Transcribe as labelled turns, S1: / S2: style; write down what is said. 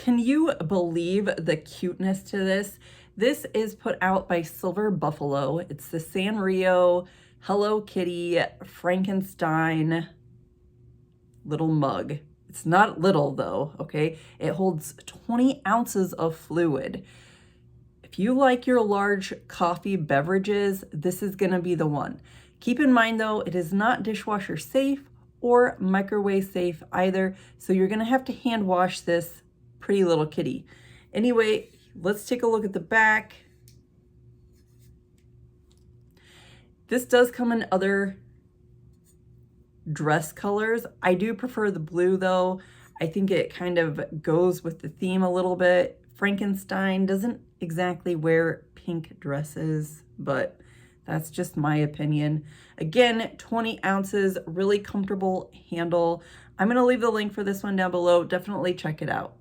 S1: Can you believe the cuteness to this? This is put out by Silver Buffalo. It's the Sanrio Hello Kitty Frankenstein little mug. It's not little though, okay? It holds 20 ounces of fluid. If you like your large coffee beverages, this is gonna be the one. Keep in mind though, it is not dishwasher safe or microwave safe either, so you're gonna have to hand wash this pretty little kitty. Anyway, let's take a look at the back. This does come in other dress colors. I do prefer the blue though. I think it kind of goes with the theme a little bit. Frankenstein doesn't exactly wear pink dresses, but that's just my opinion. Again, 20 ounces, really comfortable handle. I'm gonna leave the link for this one down below. Definitely check it out.